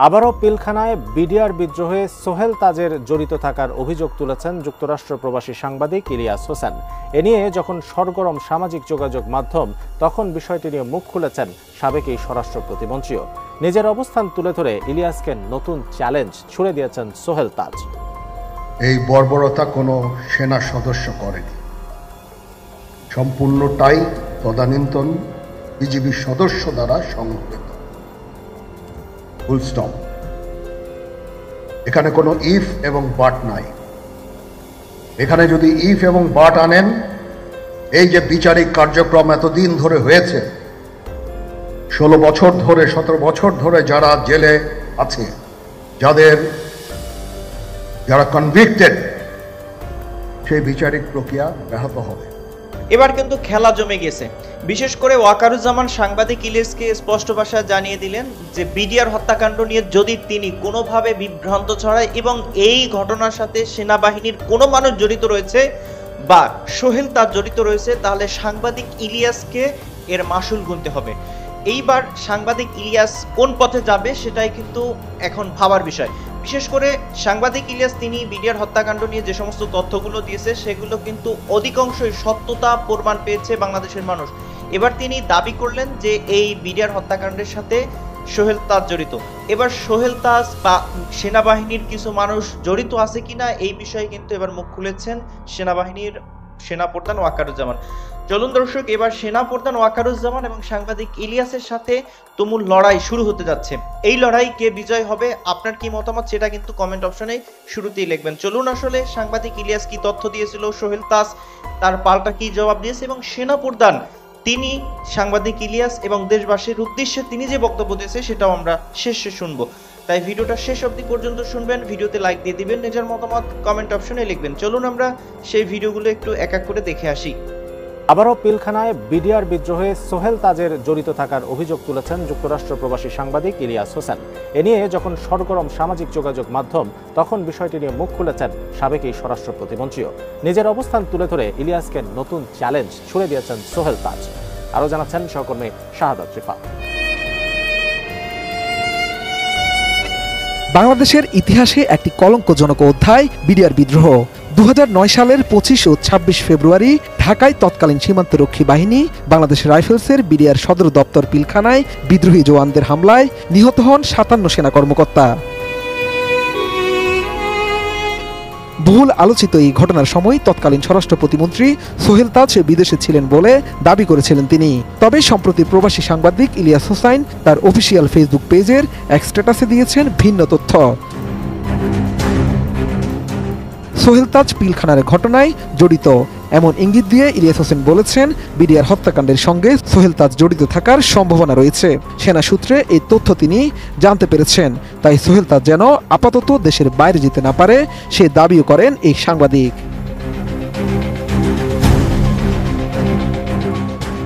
আবারও পিলখানায় বিডিআর বিদ্রোহে সোহেল তাজের জড়িত থাকার অভিযোগ তুলেছেন যুক্তরাষ্ট্র প্রবাসী সাংবাদিক ইলিয়াস হোসেন। এ নিয়ে যখন সরগরম সামাজিক যোগাযোগ মাধ্যম, তখন বিষয়টি নিয়ে মুখ খুলেছেন সাবেক এই স্বরাষ্ট্র প্রতিমন্ত্রীও। নিজের অবস্থান তুলে ধরে ইলিয়াসকে নতুন চ্যালেঞ্জ ছুড়ে দিয়েছেন সোহেল তাজ। এই বর্বরতা কোনো সেনা সদস্য করেনি, সম্পূর্ণটাই তদানীন্তন বিজিবি সদস্য দ্বারা সংঘটিত। Full stop. এখানে কোনো ইফ এবং বাট নাই। এখানে যদি ইফ এবং বাট আনেন, এই যে বিচারিক কার্যক্রম এতদিন ধরে হয়েছে, 16 বছর ধরে 17 বছর ধরে যারা জেলে আছে, যারা কনভিক্টেড, সেই বিচারিক প্রক্রিয়া ব্যাহত হবে। এবার কিন্তু খেলা জমে গেছে। বিশেষ করে ওয়াকারুজ্জামান সাংবাদিক ইলিয়াসকে স্পষ্ট ভাষায় জানিয়ে দিলেন যে বিডিআর হত্যাকাণ্ড নিয়ে যদি তিনি কোনোভাবে বিভ্রান্ত ছড়ায় এবং এই ঘটনার সাথে সেনাবাহিনীর কোনো মানুষ জড়িত রয়েছে বা সোহেল তাজ জড়িত রয়েছে, তাহলে সাংবাদিক ইলিয়াসকে এর মাসুল গুনতে হবে। এইবার সাংবাদিক ইলিয়াস কোন পথে যাবে সেটাই কিন্তু এখন ভাবার বিষয়। বিশেষ করে সাংবাদিক ইলিয়াস তিনি বিডিআর হত্যাকাণ্ড নিয়ে যে সমস্ত তথ্যগুলো দিয়েছে সেগুলো কিন্তু অধিকাংশই সত্যতা প্রমাণ পেয়েছে বাংলাদেশের মানুষ। এবার তিনি দাবি করলেন যে এই বিডিআর হত্যাকাণ্ডের সাথে সোহেল তাজ জড়িত। এবার সোহেল তাজ বা সেনাবাহিনীর কিছু মানুষ জড়িত আছে কিনা এই বিষয়ে কিন্তু এবার মুখ খুলেছেন সেনাবাহিনীর সেনাপ্রধান ওয়াকারুজ্জামান। চলুন দর্শক, এবার সেনাপ্রধান ওয়াকারুজ্জামান এবং সাংবাদিক ইলিয়াসের সাথে তুমুল লড়াই শুরু হতে যাচ্ছে। এই লড়াই কে বিজয় হবে, আপনার কি মতামত সেটা কিন্তু কমেন্ট অপশনে শুরুতেই লিখবেন। চলুন আসলে সাংবাদিক ইলিয়াস কি তথ্য দিয়েছিল, সোহেল তাজ তার পাল্টা কি জবাব দিয়েছে এবং সেনাপ্রধান তিনি সাংবাদিক ইলিয়াস এবং দেশবাসীর উদ্দেশ্যে তিনি যে বক্তব্য দিয়েছে সেটাও আমরা শেষে শুনবো। তাই ভিডিওটা শেষ অবধি পর্যন্ত শুনবেন, ভিডিওতে লাইক দিয়ে দিবেন, নিজের মতামত কমেন্ট অপশনে লিখবেন। চলুন আমরা সেই ভিডিওগুলো একটু এক এক করে দেখে আসি। আবারও পিলখানায় বিডিআর বিদ্রোহে সোহেল তাজের জড়িত থাকার অভিযোগ তুলেছেন যুক্তরাষ্ট্র প্রবাসী সাংবাদিক ইলিয়াস হোসেন। এ নিয়ে যখন সরগরম সামাজিক যোগাযোগ মাধ্যম, তখন বিষয়টি নিয়ে মুখ খুলেছেন সাবেক এই স্বরাষ্ট্র প্রতিমন্ত্রীও। নিজের অবস্থান তুলে ধরে ইলিয়াসকে নতুন চ্যালেঞ্জ ছুড়ে দিয়েছেন সোহেল তাজ। আরও জানাচ্ছেন সহকর্মী শাহাদাত রিফা। বাংলাদেশের ইতিহাসে একটি কলঙ্কজনক অধ্যায় বিডিআর বিদ্রোহ। 2009 সালের 25 ও 26 ফেব্রুয়ারি ঢাকায় তৎকালীন সীমান্তরক্ষী বাহিনী বাংলাদেশ রাইফেলসের বিডিআর সদর দপ্তর পিলখানায় বিদ্রোহী জওয়ানদের হামলায় নিহত হন 57 সেনা কর্মকর্তা। বহুল আলোচিত এই ঘটনার সময় তৎকালীন স্বরাষ্ট্র প্রতিমন্ত্রী সোহেল তাজ বিদেশে ছিলেন বলে দাবি করেছিলেন তিনি। তবে সম্প্রতি প্রবাসী সাংবাদিক ইলিয়াস হোসাইন তার অফিসিয়াল ফেসবুক পেজের এক স্ট্যাটাসে দিয়েছেন ভিন্ন তথ্য। সোহেল তাজ পিলখানার ঘটনায় জড়িত এমন ইঙ্গিত দিয়ে ইলিয়াস হোসেন বলেছেন, বিডিআর হত্যাকাণ্ডের সঙ্গে সোহেল তাজ জড়িত থাকার সম্ভাবনা রয়েছে। সেনা সূত্রে এই তথ্য তিনি জানতে পেরেছেন, তাই সোহেল তাজ যেন আপাতত দেশের বাইরে যেতে না পারে সে দাবিও করেন এই সাংবাদিক।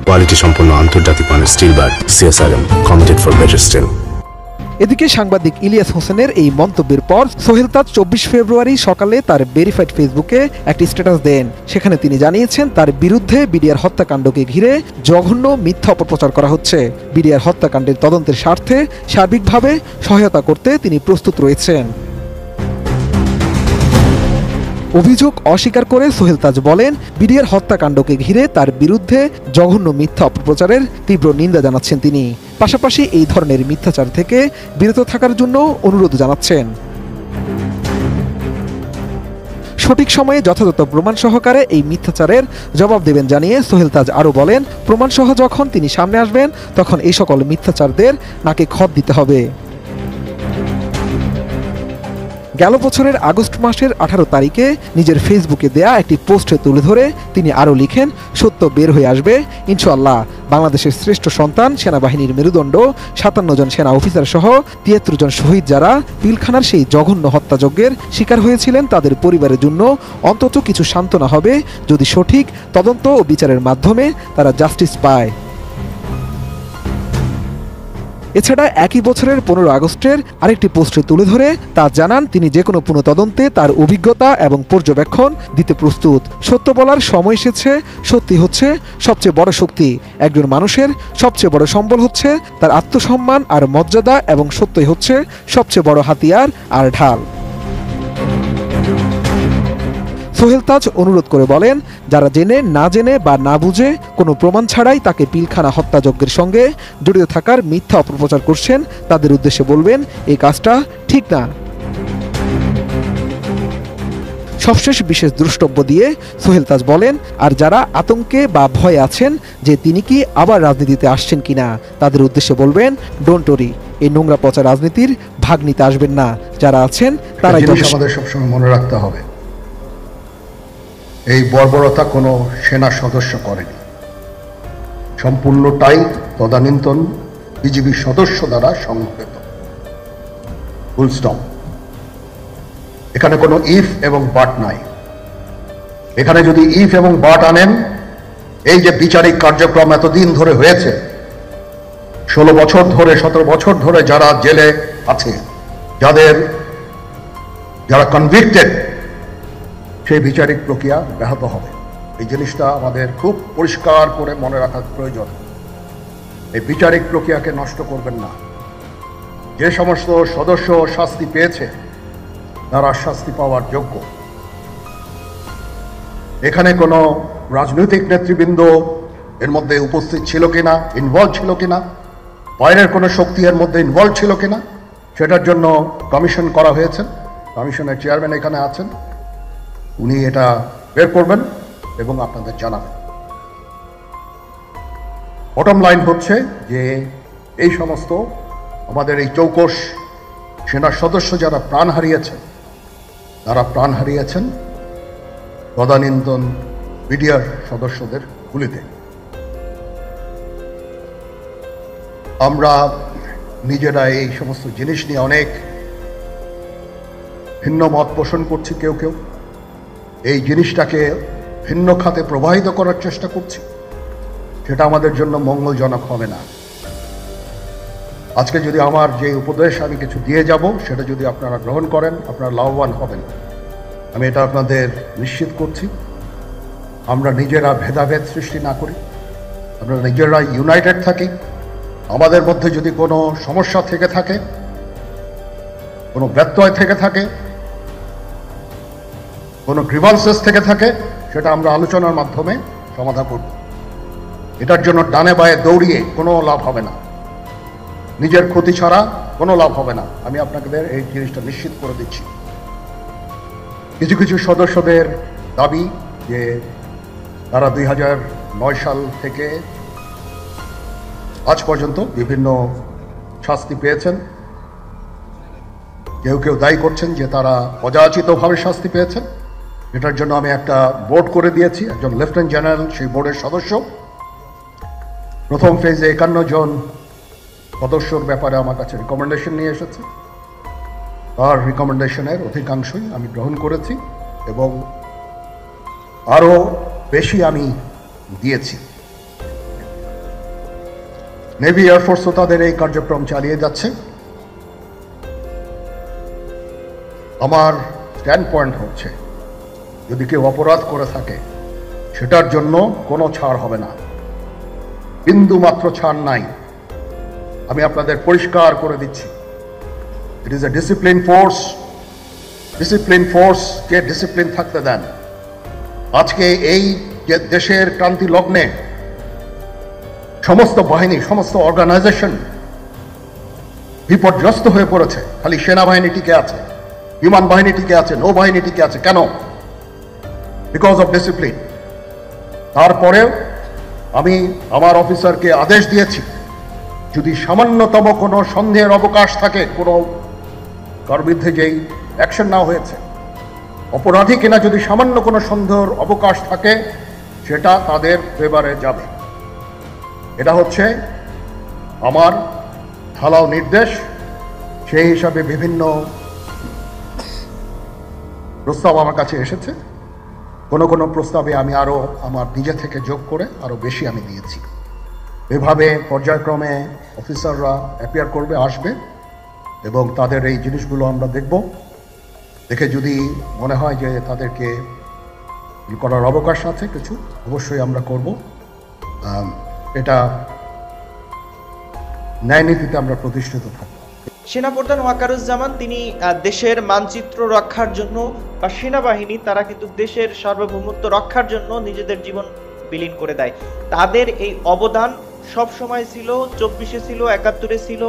কোয়ালিটি সম্পন্ন আন্তর্জাতিক মানের still bar CSRM, committed for better still. এদিকে সাংবাদিক ইলিয়াস হোসেনের এই মন্তব্যের পর সোহেল তাজ 24 ফেব্রুয়ারি সকালে তার ভেরিফাইড ফেসবুকে একটি স্ট্যাটাস দেন। সেখানে তিনি জানিয়েছেন তার বিরুদ্ধে বিডিআর হত্যাকাণ্ডকে ঘিরে জঘন্য মিথ্যা অপপ্রচার করা হচ্ছে। বিডিআর হত্যাকাণ্ডের তদন্তের স্বার্থে সার্বিকভাবে সহায়তা করতে তিনি প্রস্তুত রয়েছেন। অভিযোগ অস্বীকার করে সোহেল তাজ বলেন, বিডিআর হত্যাকাণ্ডকে ঘিরে তার বিরুদ্ধে জঘন্য মিথ্যা অপপ্রচারের তীব্র নিন্দা জানাচ্ছেন তিনি। পাশাপাশি এই ধরনের মিথ্যাচার থেকে বিরত থাকার জন্য অনুরোধ জানাচ্ছেন। সঠিক সময়ে যথাযথ প্রমাণ সহকারে এই মিথ্যাচারের জবাব দেবেন জানিয়ে সোহেল তাজ আরও বলেন, প্রমাণসহ যখন তিনি সামনে আসবেন তখন এই সকল মিথ্যাচারদের নাকে খত দিতে হবে। গেল বছরের আগস্ট মাসের 18 তারিখে নিজের ফেসবুকে দেয়া একটি পোস্টে তুলে ধরে তিনি আরও লিখেন, সত্য বের হয়ে আসবে ইনশাআল্লাহ। বাংলাদেশের শ্রেষ্ঠ সন্তান, সেনাবাহিনীর মেরুদণ্ড, 57 জন সেনা অফিসার সহ 73 জন শহীদ যারা পিলখানার সেই জঘন্য হত্যাযজ্ঞের শিকার হয়েছিলেন, তাদের পরিবারের জন্য অন্তত কিছু সান্ত্বনা হবে যদি সঠিক তদন্ত ও বিচারের মাধ্যমে তারা জাস্টিস পায়। এছাড়া একই বছরের 15 আগস্টের আরেকটি পোস্টে তুলে ধরে তাজ জানান তিনি যে কোনো পুনঃতদন্তে তার অভিজ্ঞতা এবং পর্যবেক্ষণ দিতে প্রস্তুত। সত্য বলার সময় এসেছে, সত্যি হচ্ছে সবচেয়ে বড় শক্তি। একজন মানুষের সবচেয়ে বড় সম্বল হচ্ছে তার আত্মসম্মান আর মর্যাদা, এবং সত্যই হচ্ছে সবচেয়ে বড় হাতিয়ার আর ঢাল। সোহেল তাজ অনুরোধ করে বলেন, যারা জেনে না জেনে বা না বুঝে কোনো প্রমাণ ছাড়াই তাকে পিলখানা হত্যাযজ্ঞের সঙ্গে জড়িত থাকার মিথ্যা অপপ্রচার করছেন, তাদের উদ্দেশ্যে বলবেন এই কাজটা ঠিক না। সবশেষ বিশেষ দ্রষ্টব্য দিয়ে সোহেল তাজ বলেন, আর যারা আতঙ্কে বা ভয়ে আছেন যে তিনি কি আবার রাজনীতিতে আসছেন কিনা, তাদের উদ্দেশ্যে বলবেন ডোন্ট ওরি, এই নোংরা পচা রাজনীতির ভাগ নিতে আসবেন না। যারা আছেন তারাই যথেষ্ট। আমাদের সবসময় মনে রাখতে হবে, এই বর্বরতা কোনো সেনা সদস্য করেনি, সম্পূর্ণটাই তদানীন্তন বিজিবি সদস্য দ্বারা সংঘটিত। Full stop. এখানে কোনো ইফ এবং বাট নাই। এখানে যদি ইফ এবং বাট আনেন, এই যে বিচারিক কার্যক্রম এতদিন ধরে হয়েছে, 16 বছর ধরে 17 বছর ধরে যারা জেলে আছে, যারা কনভিক্টেড, সেই বিচারিক প্রক্রিয়া ব্যাহত হবে। এই জিনিসটা আমাদের খুব পরিষ্কার করে মনে রাখার প্রয়োজন। এই বিচারিক প্রক্রিয়াকে নষ্ট করবেন না। যে সমস্ত সদস্য শাস্তি পেয়েছে তারা শাস্তি পাওয়ার যোগ্য। এখানে কোনো রাজনৈতিক নেতৃবৃন্দ এর মধ্যে উপস্থিত ছিল কিনা, ইনভলভ ছিল কিনা, বাইরের কোনো শক্তি এর মধ্যে ইনভলভ ছিল কিনা, সেটার জন্য কমিশন করা হয়েছে। কমিশনের চেয়ারম্যান এখানে আছেন, উনি এটা বের করবেন এবং আপনাদের জানাবেন। বটম লাইন হচ্ছে যে এই সমস্ত আমাদের এই চৌকস সেনা সদস্য যারা প্রাণ হারিয়েছেন, তারা প্রাণ হারিয়েছেন তদানীন্তন বিডিআর সদস্যদের গুলিতে। আমরা নিজেরা এই সমস্ত জিনিস নিয়ে অনেক ভিন্ন মত পোষণ করছি, কেউ কেউ এই জিনিসটাকে ভিন্ন খাতে প্রবাহিত করার চেষ্টা করছি। সেটা আমাদের জন্য মঙ্গলজনক হবে না। আজকে যদি আমার যে উপদেশ আমি কিছু দিয়ে যাব, সেটা যদি আপনারা গ্রহণ করেন, আপনারা লাভবান হবেন, আমি এটা আপনাদের নিশ্চিত করছি। আমরা নিজেরা ভেদাভেদ সৃষ্টি না করি, আমরা নিজেরা ইউনাইটেড থাকি। আমাদের মধ্যে যদি কোনো সমস্যা থেকে থাকে, কোনো ব্যত্যয় থেকে থাকে, কোনো গ্রিভান্সেস থেকে থাকে, সেটা আমরা আলোচনার মাধ্যমে সমাধান করব। এটার জন্য ডানে বায়ে দৌড়িয়ে কোনো লাভ হবে না, নিজের ক্ষতি ছাড়া কোনো লাভ হবে না। আমি আপনাদের এই জিনিসটা নিশ্চিত করে দিচ্ছি। কিছু কিছু সদস্যদের দাবি যে তারা 2009 সাল থেকে আজ পর্যন্ত বিভিন্ন শাস্তি পেয়েছেন। কেউ কেউ দায়ী করছেন যে তারা অযাচিতভাবে শাস্তি পেয়েছেন। এটার জন্য আমি একটা বোর্ড করে দিয়েছি, একজন লেফটেন্যান্ট জেনারেল সেই বোর্ডের সদস্য। প্রথম ফেজে 51 জন সদস্যর ব্যাপারে আমার কাছে রিকমেন্ডেশন নিয়ে এসেছে। তার রিকমেন্ডেশনের অধিকাংশই আমি গ্রহণ করেছি এবং আরও বেশি আমি দিয়েছি। নেভি এয়ারফোর্সও তাদের এই কার্যক্রম চালিয়ে যাচ্ছে। আমার স্ট্যান্ড পয়েন্ট হচ্ছে, যদি কেউ অপরাধ করে থাকে সেটার জন্য কোনো ছাড় হবে না, বিন্দু মাত্র ছাড় নাই। আমি আপনাদের পরিষ্কার করে দিচ্ছি, it is a discipline force. Discipline ফোর্সকে ডিসিপ্লিন থাকতে দেন। আজকে এই যে দেশের ক্রান্তি লগ্নে সমস্ত বাহিনী, সমস্ত অর্গানাইজেশন বিপর্যস্ত হয়ে পড়েছে। খালি সেনাবাহিনী টিকে আছে, বিমান বাহিনী টিকে আছে, নৌবাহিনী টিকে আছে। কেন? Because of discipline. তারপরেও আমি আমার অফিসারকে আদেশ দিয়েছি, যদি সামান্যতম কোনো সন্দেহের অবকাশ থাকে, কোনো কার বিরুদ্ধে যেই অ্যাকশন নেওয়া হয়েছে, অপরাধী কিনা যদি সামান্য কোনো সন্দেহের অবকাশ থাকে, সেটা তাদের ফেভারে যাবে। এটা হচ্ছে আমার ঢালাও নির্দেশ। সেই হিসাবে বিভিন্ন প্রস্তাব আমার কাছে এসেছে। কোনো কোনো প্রস্তাবে আমি আরও আমার নিজে থেকে যোগ করে আরও বেশি আমি দিয়েছি। এভাবে পর্যায়ক্রমে অফিসাররা অ্যাপিয়ার করবে, আসবে, এবং তাদের এই জিনিসগুলো আমরা দেখব। দেখে যদি মনে হয় যে তাদেরকে করার অবকাশ আছে কিছু, অবশ্যই আমরা করব। এটা ন্যায় নীতিতে আমরা প্রতিষ্ঠিত থাকব। সেনাপ্রধান ওয়াকারুজ্জামান তিনি দেশের মানচিত্র রক্ষার জন্য বা সেনাবাহিনী তারা কিন্তু দেশের সার্বভৌমত্ব রক্ষার জন্য নিজেদের জীবন বিলীন করে দেয়। তাদের এই অবদান সব সময় ছিল, 24-এ ছিল, 71-এ ছিল।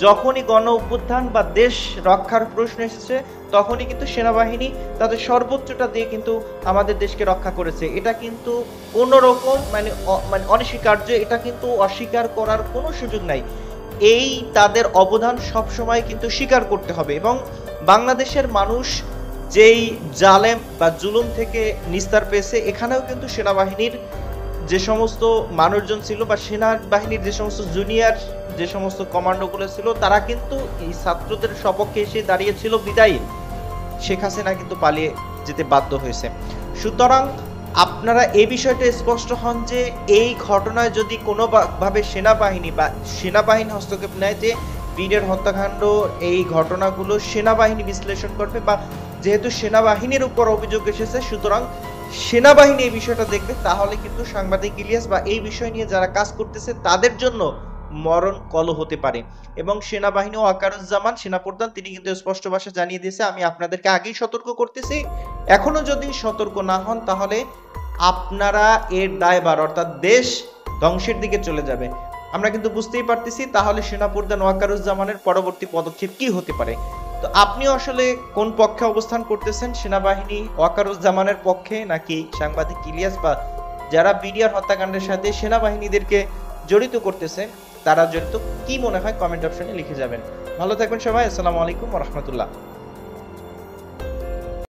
যখনই গণ অভ্যুত্থান বা দেশ রক্ষার প্রশ্ন এসেছে তখনই কিন্তু সেনাবাহিনী তাদের সর্বোচ্চটা দিয়ে কিন্তু আমাদের দেশকে রক্ষা করেছে। এটা কিন্তু কোনো রকম মানে অনস্বীকার্য, এটা কিন্তু অস্বীকার করার কোনো সুযোগ নাই। এই তাদের অবদান সব সময় কিন্তু স্বীকার করতে হবে। এবং বাংলাদেশের মানুষ যেই জালেম বা জুলুম থেকে নিস্তার পেয়েছে, এখানেও কিন্তু সেনাবাহিনীর যে সমস্ত মানুষজন ছিল বা সেনাবাহিনীর যে সমস্ত জুনিয়র যে সমস্ত কমান্ডোগুলো ছিল তারা কিন্তু এই ছাত্রদের সপক্ষে এসে দাঁড়িয়েছিল, বিদায়ী শেখ হাসিনা কিন্তু পালিয়ে যেতে বাধ্য হয়েছে। সুতরাং আপনারা এই বিষয়টা স্পষ্ট হন যে এই ঘটনায় যদি কোনোভাবে সেনাবাহিনী বা সেনাবাহিনী হস্তক্ষেপ নেয়, যে বিডিআর হত্যাকাণ্ড এই ঘটনাগুলো সেনাবাহিনী বিশ্লেষণ করবে, বা যেহেতু সেনাবাহিনীর উপর অভিযোগ এসেছে সুতরাং সেনাবাহিনী এই বিষয়টা দেখবে, তাহলে কিন্তু সাংবাদিক ইলিয়াস বা এই বিষয় নিয়ে যারা কাজ করতেছে তাদের জন্য মরণ কল হতে পারে। এবং সেনাবাহিনী ওয়াকারুজ্জামান সেনাপ্রধান তিনি কিন্তু স্পষ্ট ভাষায় জানিয়ে দিয়েছে, আমি আপনাদেরকে আগেই সতর্ক করতেছি, এখনো যদি সতর্ক না হন তাহলে আপনারা এর দায়ভার অর্থাৎ দেশ ধ্বংসের দিকে চলে যাবে। আমরা কিন্তু বুঝতেই পারতেছি তাহলে সেনাপ্রধান ওয়াকারুজ্জামানের পরবর্তী পদক্ষেপ কি হতে পারে। তো আপনি আসলে কোন পক্ষে অবস্থান করতেছেন, সেনাবাহিনী ওয়াকারুজ্জামানের পক্ষে নাকি সাংবাদিক ইলিয়াস বা যারা বিডিআর হত্যাকাণ্ডের সাথে সেনাবাহিনীদেরকে জড়িত করতেছে তারা জড়িত, কি মনে হয় কমেন্ট অপশনে লিখে যাবেন। ভালো থাকবেন সবাই, আসসালামু আলাইকুম ওয়া রাহমাতুল্লাহ।